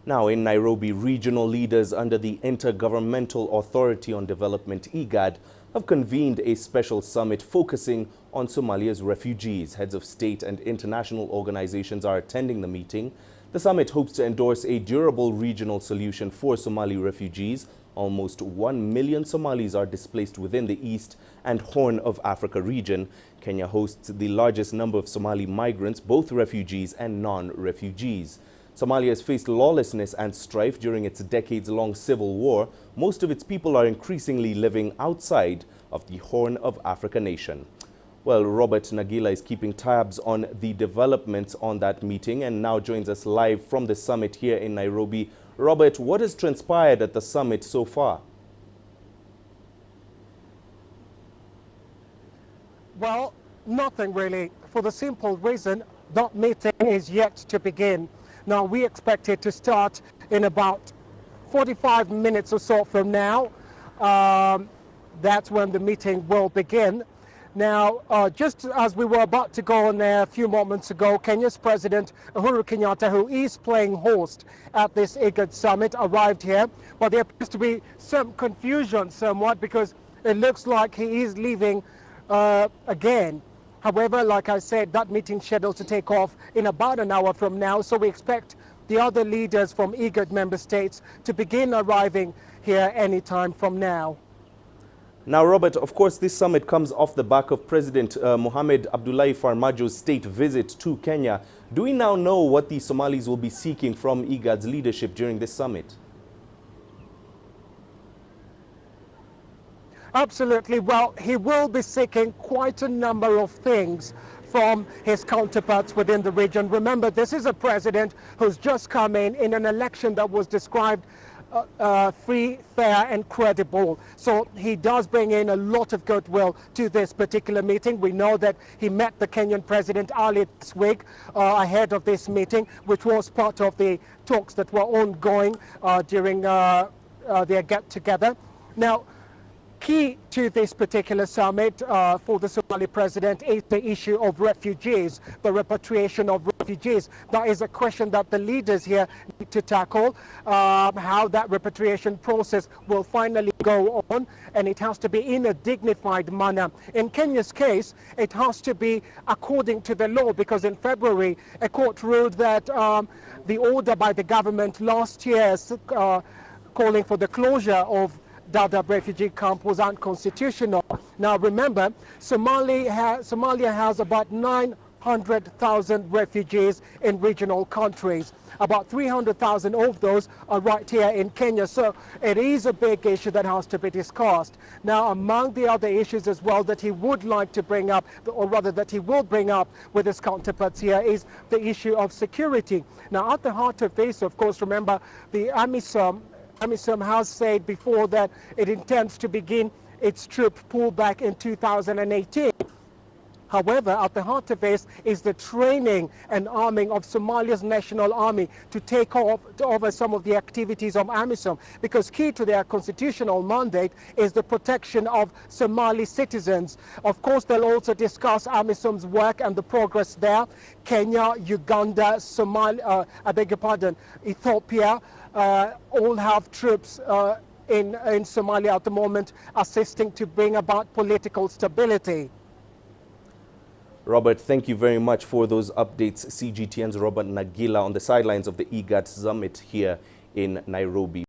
Now in Nairobi, regional leaders under the Intergovernmental Authority on Development, IGAD, have convened a special summit focusing on Somalia's refugees. Heads of state and international organizations are attending the meeting. The summit hopes to endorse a durable regional solution for Somali refugees. Almost 1 million Somalis are displaced within the East and Horn of Africa region. Kenya hosts the largest number of Somali migrants, both refugees and non-refugees. Somalia has faced lawlessness and strife during its decades-long civil war. Most of its people are increasingly living outside of the Horn of Africa nation. Well, Robert Nagila is keeping tabs on the developments on that meeting and now joins us live from the summit here in Nairobi. Robert, what has transpired at the summit so far? Well, nothing really, for the simple reason that meeting is yet to begin. Now, we expect it to start in about 45 minutes or so from now. That's when the meeting will begin. Now, just as we were about to go on there a few moments ago, Kenya's President Uhuru Kenyatta, who is playing host at this IGAD summit, arrived here. But there appears to be some confusion somewhat because it looks like he is leaving again. However, like I said, that meeting scheduled to take off in about an hour from now. So we expect the other leaders from IGAD member states to begin arriving here anytime from now. Now, Robert, of course, this summit comes off the back of President Mohamed Abdullahi Farmajo's state visit to Kenya. Do we now know what the Somalis will be seeking from IGAD's leadership during this summit? Absolutely. Well, he will be seeking quite a number of things from his counterparts within the region. Remember, this is a president who's just come in an election that was described free, fair and credible. So he does bring in a lot of goodwill to this particular meeting. We know that he met the Kenyan president earlier this week ahead of this meeting, which was part of the talks that were ongoing during their get-together. Now, key to this particular summit for the Somali president is the issue of refugees, the repatriation of refugees. That is a question that the leaders here need to tackle, how that repatriation process will finally go on, and it has to be in a dignified manner. In Kenya's case, it has to be according to the law, because in February, a court ruled that the order by the government last year calling for the closure of Dadaab refugee camp was unconstitutional. Now remember, Somalia has about 900,000 refugees in regional countries. About 300,000 of those are right here in Kenya. So it is a big issue that has to be discussed. Now, among the other issues as well that he would like to bring up, or rather that he will bring up with his counterparts here, is the issue of security. Now, at the heart of this, of course, remember, the AMISOM has said before that it intends to begin its troop pullback in 2018. However, at the heart of this is the training and arming of Somalia's national army to take over some of the activities of AMISOM, because key to their constitutional mandate is the protection of Somali citizens. Of course, they'll also discuss AMISOM's work and the progress there. Kenya, Uganda, Ethiopia, all have troops in Somalia at the moment, assisting to bring about political stability. Robert, thank you very much for those updates. CGTN's Robert Nagila on the sidelines of the IGAD summit here in Nairobi.